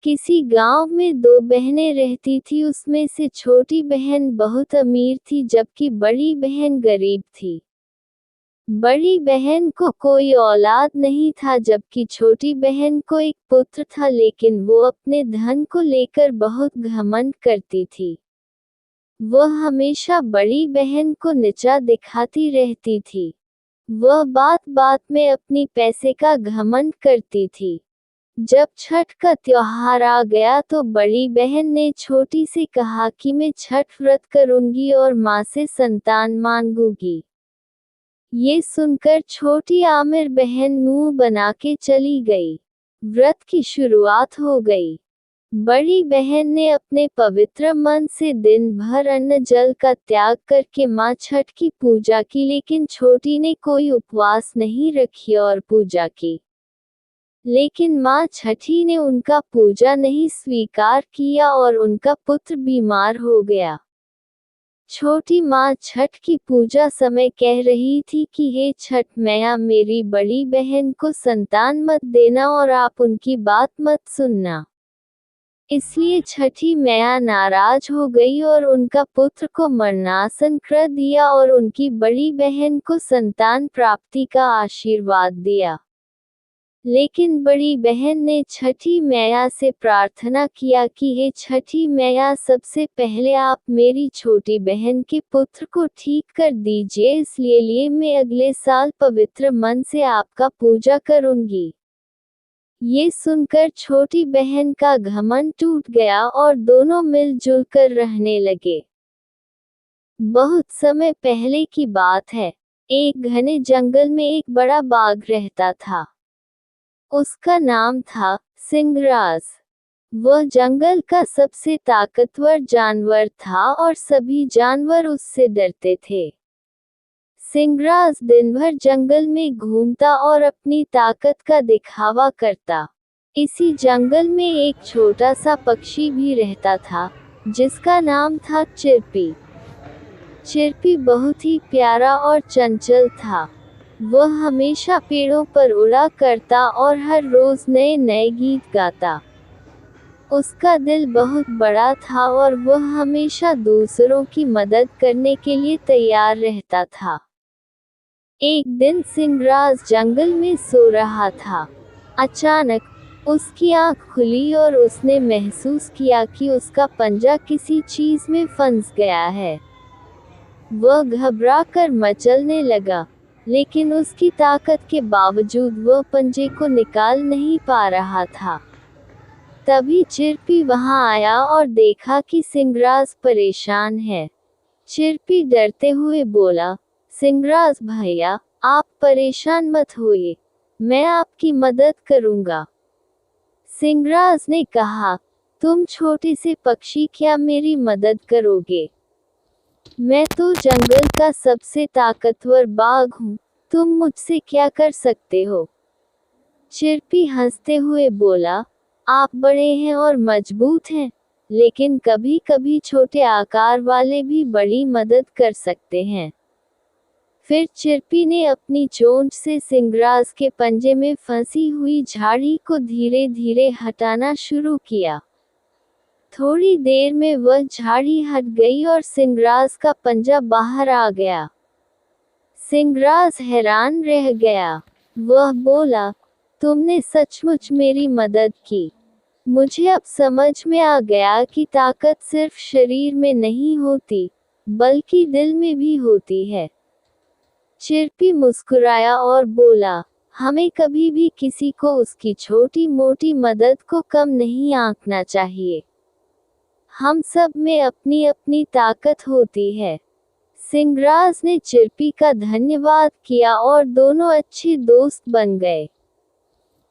किसी गांव में दो बहनें रहती थी। उसमें से छोटी बहन बहुत अमीर थी जबकि बड़ी बहन गरीब थी। बड़ी बहन को कोई औलाद नहीं था जबकि छोटी बहन को एक पुत्र था, लेकिन वो अपने धन को लेकर बहुत घमंड करती थी। वह हमेशा बड़ी बहन को नीचा दिखाती रहती थी। वह बात बात में अपनी पैसे का घमंड करती थी। जब छठ का त्योहार आ गया तो बड़ी बहन ने छोटी से कहा कि मैं छठ व्रत करूंगी और माँ से संतान मांगूंगी। ये सुनकर छोटी आमिर बहन मुंह बना के चली गई। व्रत की शुरुआत हो गई। बड़ी बहन ने अपने पवित्र मन से दिन भर अन्न जल का त्याग करके माँ छठ की पूजा की, लेकिन छोटी ने कोई उपवास नहीं रखी और पूजा की। लेकिन माँ छठी ने उनका पूजा नहीं स्वीकार किया और उनका पुत्र बीमार हो गया। छोटी माँ छठ की पूजा समय कह रही थी कि हे छठ मैया, मेरी बड़ी बहन को संतान मत देना और आप उनकी बात मत सुनना। इसलिए छठी मैया नाराज हो गई और उनका पुत्र को मरणासन कर दिया और उनकी बड़ी बहन को संतान प्राप्ति का आशीर्वाद दिया। लेकिन बड़ी बहन ने छठी मैया से प्रार्थना किया कि हे छठी मैया, सबसे पहले आप मेरी छोटी बहन के पुत्र को ठीक कर दीजिए, इसलिए मैं अगले साल पवित्र मन से आपका पूजा करूंगी। ये सुनकर छोटी बहन का घमंड टूट गया और दोनों मिलजुल कर रहने लगे। बहुत समय पहले की बात है। एक घने जंगल में एक बड़ा बाघ रहता था। उसका नाम था सिंहराज। वह जंगल का सबसे ताकतवर जानवर था और सभी जानवर उससे डरते थे। सिंहराज दिन भर जंगल में घूमता और अपनी ताकत का दिखावा करता। इसी जंगल में एक छोटा सा पक्षी भी रहता था जिसका नाम था चिरपी। चिरपी बहुत ही प्यारा और चंचल था। वह हमेशा पेड़ों पर उड़ा करता और हर रोज नए नए गीत गाता। उसका दिल बहुत बड़ा था और वह हमेशा दूसरों की मदद करने के लिए तैयार रहता था। एक दिन सिंहराज जंगल में सो रहा था। अचानक उसकी आंख खुली और उसने महसूस किया कि उसका पंजा किसी चीज में फंस गया है। वह घबराकर मचलने लगा, लेकिन उसकी ताकत के बावजूद वह पंजे को निकाल नहीं पा रहा था। तभी चिरपी वहां आया और देखा कि सिंहराज परेशान है। चिरपी डरते हुए बोला, सिंहराज भैया, आप परेशान मत होइए, मैं आपकी मदद करूंगा। सिंहराज ने कहा, तुम छोटे से पक्षी क्या मेरी मदद करोगे? मैं तो जंगल का सबसे ताकतवर बाघ हूँ, तुम मुझसे क्या कर सकते हो? चिरपी हंसते हुए बोला, आप बड़े हैं और मजबूत हैं, लेकिन कभी कभी छोटे आकार वाले भी बड़ी मदद कर सकते हैं। फिर चिरपी ने अपनी चोंच से सिंहराज के पंजे में फंसी हुई झाड़ी को धीरे धीरे हटाना शुरू किया। थोड़ी देर में वह झाड़ी हट गई और सिंहराज का पंजा बाहर आ गया। सिंहराज हैरान रह गया। वह बोला, तुमने सचमुच मेरी मदद की। मुझे अब समझ में आ गया कि ताकत सिर्फ शरीर में नहीं होती, बल्कि दिल में भी होती है। चिरपी मुस्कुराया और बोला, हमें कभी भी किसी को उसकी छोटी मोटी मदद को कम नहीं आंकना चाहिए। हम सब में अपनी अपनी ताकत होती है। सिंहराज ने चिरपी का धन्यवाद किया और दोनों अच्छे दोस्त बन गए।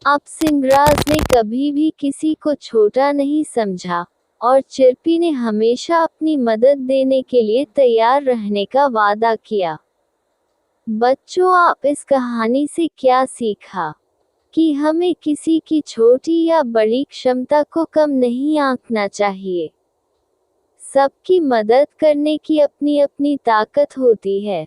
अब सिंहराज ने कभी भी किसी को छोटा नहीं समझा और चिरपी ने हमेशा अपनी मदद देने के लिए तैयार रहने का वादा किया। बच्चों, आप इस कहानी से क्या सीखा? कि हमें किसी की छोटी या बड़ी क्षमता को कम नहीं आंकना चाहिए। सबकी मदद करने की अपनी अपनी ताकत होती है।